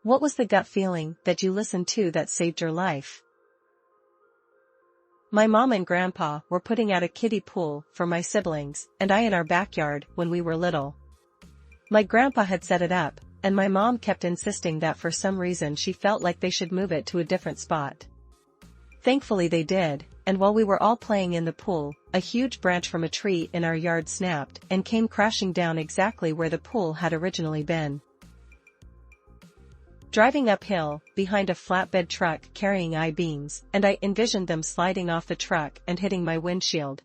What was the gut feeling that you listened to that saved your life? My mom and grandpa were putting out a kiddie pool for my siblings and I in our backyard when we were little. My grandpa had set it up, and my mom kept insisting that for some reason she felt like they should move it to a different spot. Thankfully they did, and while we were all playing in the pool, a huge branch from a tree in our yard snapped and came crashing down exactly where the pool had originally been. Driving uphill, behind a flatbed truck carrying I-beams, and I envisioned them sliding off the truck and hitting my windshield.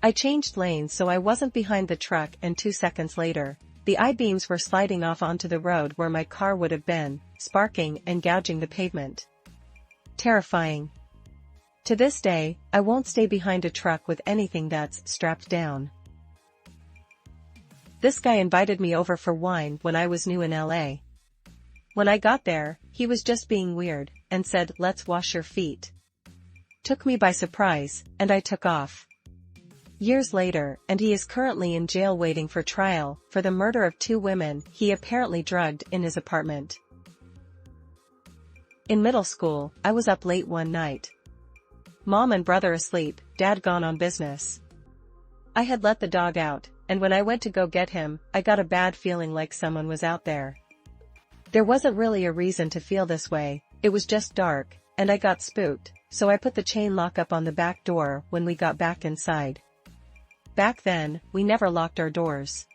I changed lanes so I wasn't behind the truck, and 2 seconds later, the I-beams were sliding off onto the road where my car would have been, sparking and gouging the pavement. Terrifying. To this day, I won't stay behind a truck with anything that's strapped down. This guy invited me over for wine when I was new in LA. When I got there, he was just being weird, and said, "Let's wash your feet." Took me by surprise, and I took off. Years later, and he is currently in jail waiting for trial for the murder of 2 women he apparently drugged in his apartment. In middle school, I was up late one night. Mom and brother asleep, dad gone on business. I had let the dog out, and when I went to go get him, I got a bad feeling like someone was out there. There wasn't really a reason to feel this way, it was just dark, and I got spooked, so I put the chain lock up on the back door when we got back inside. Back then, we never locked our doors.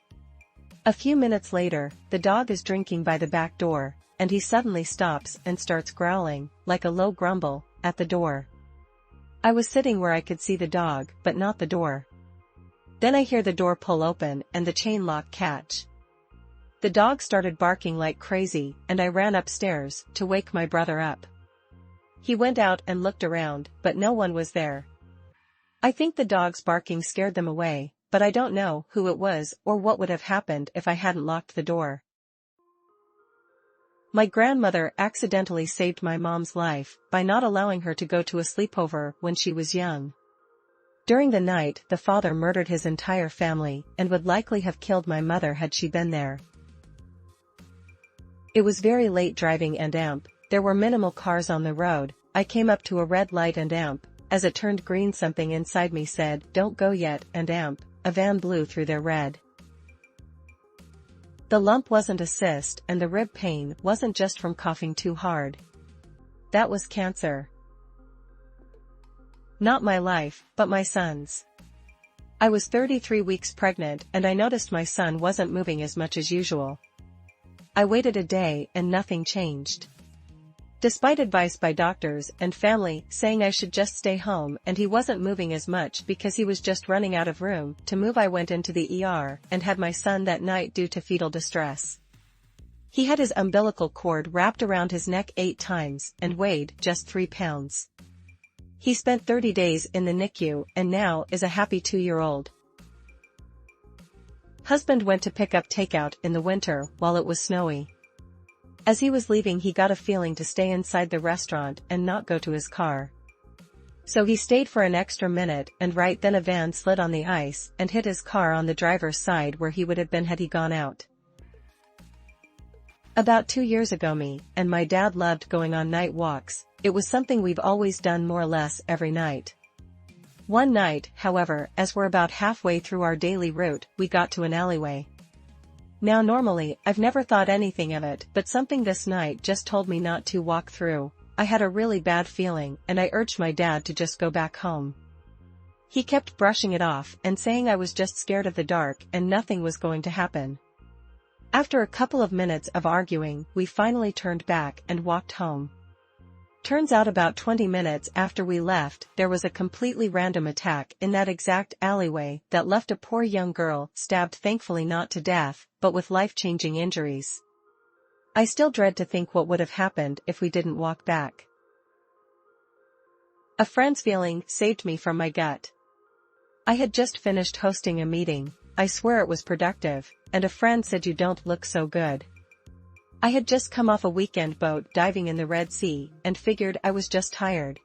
A few minutes later, the dog is drinking by the back door, and he suddenly stops and starts growling, like a low grumble, at the door. I was sitting where I could see the dog, but not the door. Then I hear the door pull open and the chain lock catch. The dog started barking like crazy, and I ran upstairs to wake my brother up. He went out and looked around, but no one was there. I think the dog's barking scared them away, but I don't know who it was or what would have happened if I hadn't locked the door. My grandmother accidentally saved my mom's life by not allowing her to go to a sleepover when she was young. During the night, the father murdered his entire family and would likely have killed my mother had she been there. It was very late driving and there were minimal cars on the road. I came up to a red light and as it turned green something inside me said, "Don't go yet," and a van blew through their red. The lump wasn't a cyst and the rib pain wasn't just from coughing too hard. That was cancer. Not my life, but my son's. I was 33 weeks pregnant and I noticed my son wasn't moving as much as usual. I waited a day and nothing changed. Despite advice by doctors and family saying I should just stay home and he wasn't moving as much because he was just running out of room to move, I went into the ER and had my son that night due to fetal distress. He had his umbilical cord wrapped around his neck 8 times and weighed just 3 pounds. He spent 30 days in the NICU and now is a happy 2-year-old. Husband went to pick up takeout in the winter while it was snowy. As he was leaving, he got a feeling to stay inside the restaurant and not go to his car. So he stayed for an extra minute, and right then a van slid on the ice and hit his car on the driver's side where he would have been had he gone out. About 2 years ago, me and my dad loved going on night walks. It was something we've always done more or less every night. One night, however, as we're about halfway through our daily route, we got to an alleyway. Now normally, I've never thought anything of it, but something this night just told me not to walk through. I had a really bad feeling, and I urged my dad to just go back home. He kept brushing it off and saying I was just scared of the dark and nothing was going to happen. After a couple of minutes of arguing, we finally turned back and walked home. Turns out about 20 minutes after we left, there was a completely random attack in that exact alleyway that left a poor young girl stabbed, thankfully not to death, but with life-changing injuries. I still dread to think what would have happened if we didn't walk back. A friend's feeling saved me from my gut. I had just finished hosting a meeting, I swear it was productive, and a friend said, "You don't look so good." I had just come off a weekend boat diving in the Red Sea and figured I was just tired.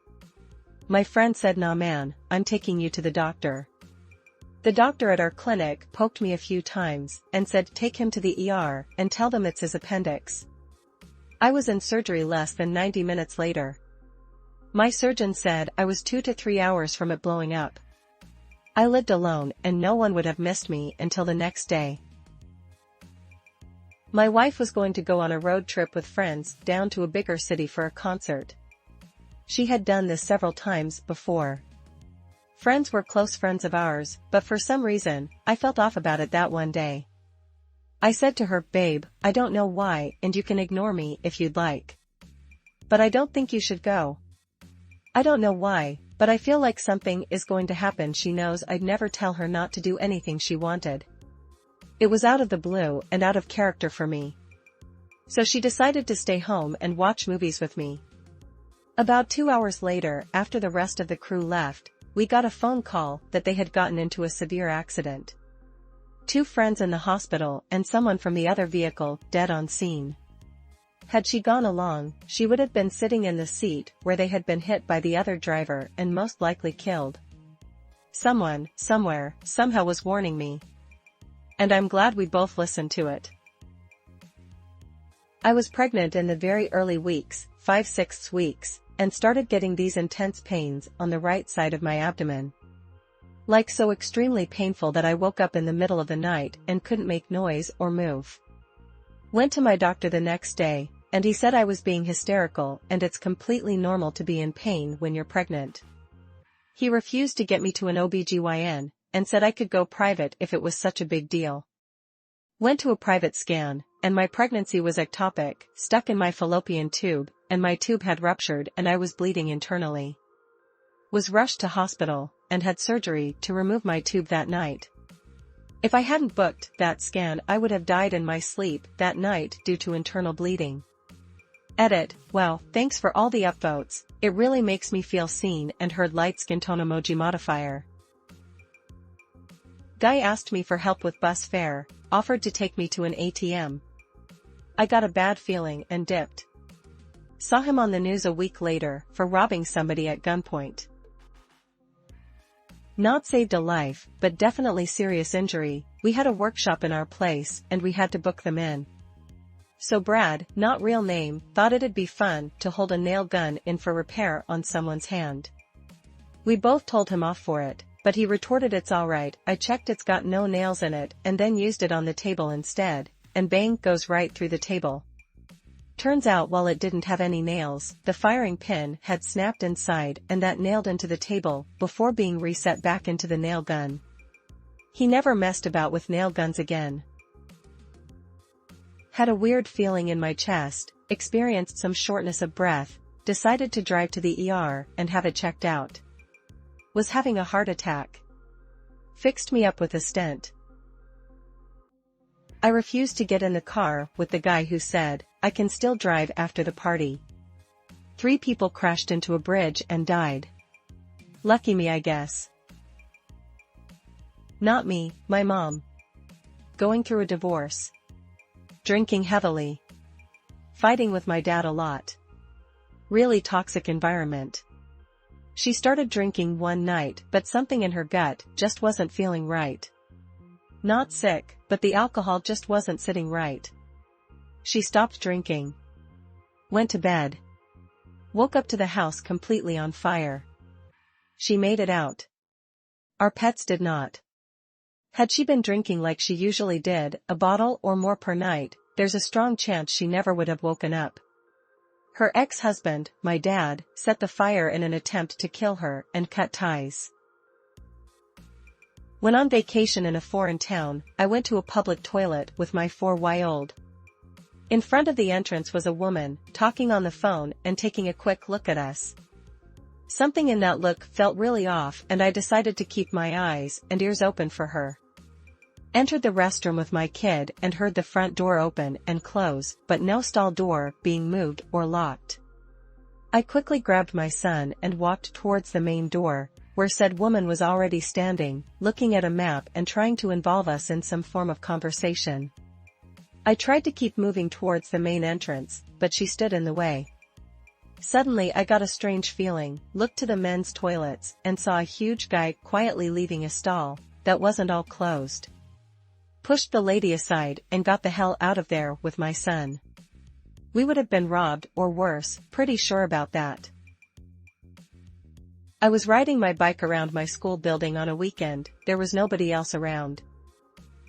My friend said, "Nah man, I'm taking you to the doctor." The doctor at our clinic poked me a few times and said take him to the ER and tell them it's his appendix. I was in surgery less than 90 minutes later. My surgeon said I was 2 to 3 hours from it blowing up. I lived alone and no one would have missed me until the next day. My wife was going to go on a road trip with friends down to a bigger city for a concert. She had done this several times before. Friends were close friends of ours, but for some reason, I felt off about it that one day. I said to her, "Babe, I don't know why, and you can ignore me if you'd like. But I don't think you should go. I don't know why, but I feel like something is going to happen." She knows I'd never tell her not to do anything she wanted. It was out of the blue and out of character for me. So she decided to stay home and watch movies with me. About 2 hours later, after the rest of the crew left, we got a phone call that they had gotten into a severe accident. 2 friends in the hospital and someone from the other vehicle dead on scene. Had she gone along, she would have been sitting in the seat where they had been hit by the other driver and most likely killed. Someone, somewhere, somehow was warning me. And I'm glad we both listened to it. I was pregnant in the very early weeks, 5-6 weeks, and started getting these intense pains on the right side of my abdomen. Like so extremely painful that I woke up in the middle of the night and couldn't make noise or move. Went to my doctor the next day, and he said I was being hysterical and it's completely normal to be in pain when you're pregnant. He refused to get me to an OBGYN, and said I could go private if it was such a big deal. Went to a private scan, and my pregnancy was ectopic, stuck in my fallopian tube, and my tube had ruptured and I was bleeding internally. Was rushed to hospital, and had surgery to remove my tube that night. If I hadn't booked that scan, I would have died in my sleep that night due to internal bleeding. Edit, wow, thanks for all the upvotes, it really makes me feel seen and heard. Light skin tone emoji modifier. Guy asked me for help with bus fare, offered to take me to an ATM. I got a bad feeling and dipped. Saw him on the news a week later for robbing somebody at gunpoint. Not saved a life, but definitely serious injury. We had a workshop in our place and we had to book them in. So Brad, not real name, thought it'd be fun to hold a nail gun in for repair on someone's hand. We both told him off for it, but he retorted it's alright, I checked it's got no nails in it and then used it on the table instead, and bang goes right through the table. Turns out while it didn't have any nails, the firing pin had snapped inside and that nailed into the table before being reset back into the nail gun. He never messed about with nail guns again. Had a weird feeling in my chest, experienced some shortness of breath, decided to drive to the ER and have it checked out. Was having a heart attack. Fixed me up with a stent. I refused to get in the car with the guy who said, I can still drive after the party. 3 people crashed into a bridge and died. Lucky me, I guess. Not me, my mom. Going through a divorce. Drinking heavily. Fighting with my dad a lot. Really toxic environment. She started drinking one night, but something in her gut just wasn't feeling right. Not sick, but the alcohol just wasn't sitting right. She stopped drinking. Went to bed. Woke up to the house completely on fire. She made it out. Our pets did not. Had she been drinking like she usually did, a bottle or more per night, there's a strong chance she never would have woken up. Her ex-husband, my dad, set the fire in an attempt to kill her and cut ties. When on vacation in a foreign town, I went to a public toilet with my 4-year-old. In front of the entrance was a woman, talking on the phone and taking a quick look at us. Something in that look felt really off and I decided to keep my eyes and ears open for her. Entered the restroom with my kid and heard the front door open and close, but no stall door being moved or locked. I quickly grabbed my son and walked towards the main door, where said woman was already standing, looking at a map and trying to involve us in some form of conversation. I tried to keep moving towards the main entrance, but she stood in the way. Suddenly I got a strange feeling, looked to the men's toilets, and saw a huge guy quietly leaving a stall, that wasn't all closed. Pushed the lady aside and got the hell out of there with my son. We would have been robbed or worse, pretty sure about that. I was riding my bike around my school building on a weekend, there was nobody else around.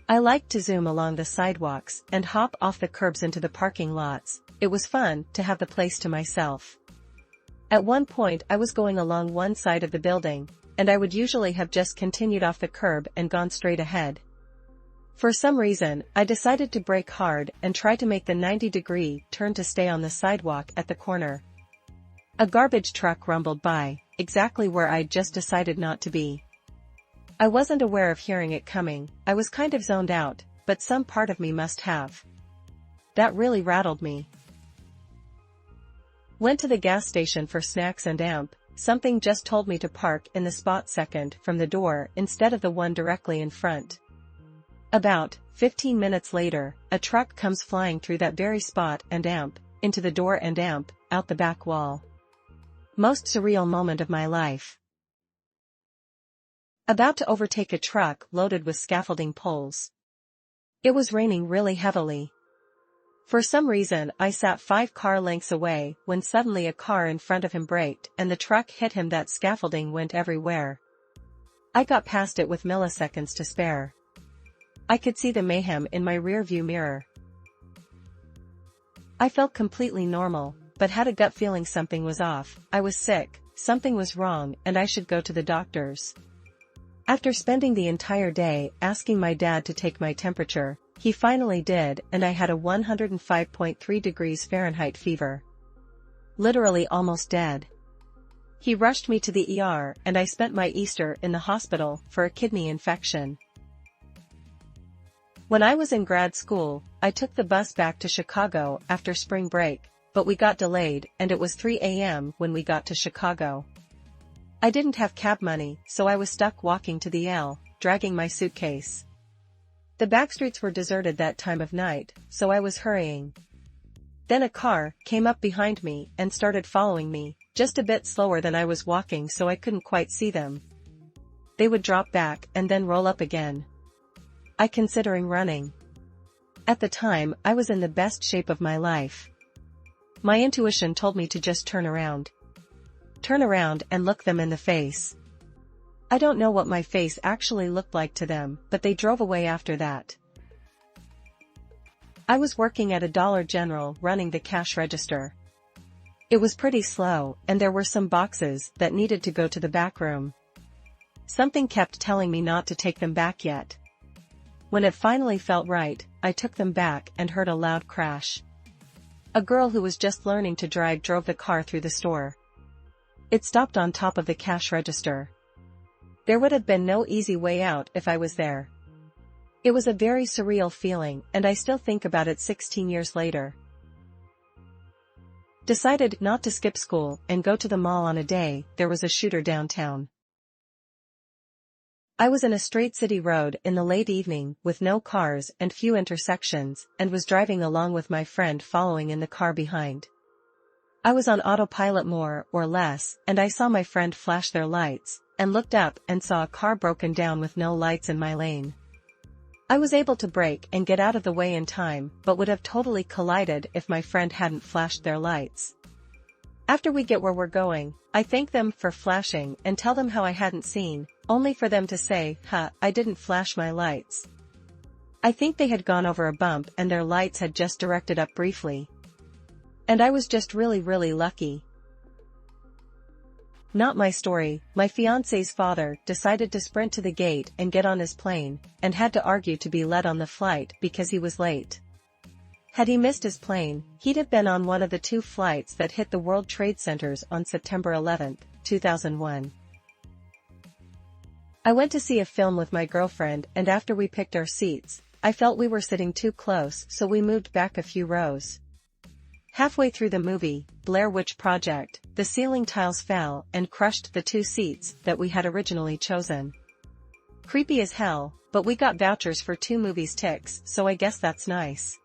I liked to zoom along the sidewalks and hop off the curbs into the parking lots, it was fun to have the place to myself. At one point I was going along one side of the building, and I would usually have just continued off the curb and gone straight ahead. For some reason, I decided to brake hard and try to make the 90-degree turn to stay on the sidewalk at the corner. A garbage truck rumbled by, exactly where I'd just decided not to be. I wasn't aware of hearing it coming, I was kind of zoned out, but some part of me must have. That really rattled me. Went to the gas station for snacks and amp, something just told me to park in the spot second from the door instead of the one directly in front. About 15 minutes later, a truck comes flying through that very spot and amp, into the door and amp, out the back wall. Most surreal moment of my life. About to overtake a truck loaded with scaffolding poles. It was raining really heavily. For some reason I sat 5 car lengths away when suddenly a car in front of him braked and the truck hit him. That scaffolding went everywhere. I got past it with milliseconds to spare. I could see the mayhem in my rearview mirror. I felt completely normal, but had a gut feeling something was off, I was sick, something was wrong and I should go to the doctors. After spending the entire day asking my dad to take my temperature, he finally did and I had a 105.3 degrees Fahrenheit fever. Literally almost dead. He rushed me to the ER and I spent my Easter in the hospital for a kidney infection. When I was in grad school, I took the bus back to Chicago after spring break, but we got delayed and it was 3 a.m. when we got to Chicago. I didn't have cab money, so I was stuck walking to the L, dragging my suitcase. The backstreets were deserted that time of night, so I was hurrying. Then a car came up behind me and started following me, just a bit slower than I was walking so I couldn't quite see them. They would drop back and then roll up again. I considering running. At the time, I was in the best shape of my life. My intuition told me to just turn around. Turn around and look them in the face. I don't know what my face actually looked like to them, but they drove away after that. I was working at a Dollar General running the cash register. It was pretty slow, and there were some boxes that needed to go to the back room. Something kept telling me not to take them back yet. When it finally felt right, I took them back and heard a loud crash. A girl who was just learning to drive drove the car through the store. It stopped on top of the cash register. There would have been no easy way out if I was there. It was a very surreal feeling and I still think about it 16 years later. Decided not to skip school and go to the mall on a day there was a shooter downtown. I was in a straight city road in the late evening with no cars and few intersections and was driving along with my friend following in the car behind. I was on autopilot more or less and I saw my friend flash their lights and looked up and saw a car broken down with no lights in my lane. I was able to brake and get out of the way in time but would have totally collided if my friend hadn't flashed their lights. After we get where we're going, I thank them for flashing and tell them how I hadn't seen, only for them to say, I didn't flash my lights. I think they had gone over a bump and their lights had just directed up briefly. And I was just really lucky. Not my story. My fiancé's father decided to sprint to the gate and get on his plane, and had to argue to be let on the flight because he was late. Had he missed his plane, he'd have been on one of the 2 flights that hit the World Trade Centers on September 11, 2001. I went to see a film with my girlfriend and after we picked our seats, I felt we were sitting too close so we moved back a few rows. Halfway through the movie, Blair Witch Project, the ceiling tiles fell and crushed the 2 seats that we had originally chosen. Creepy as hell, but we got vouchers for 2 movies ticks, so I guess that's nice.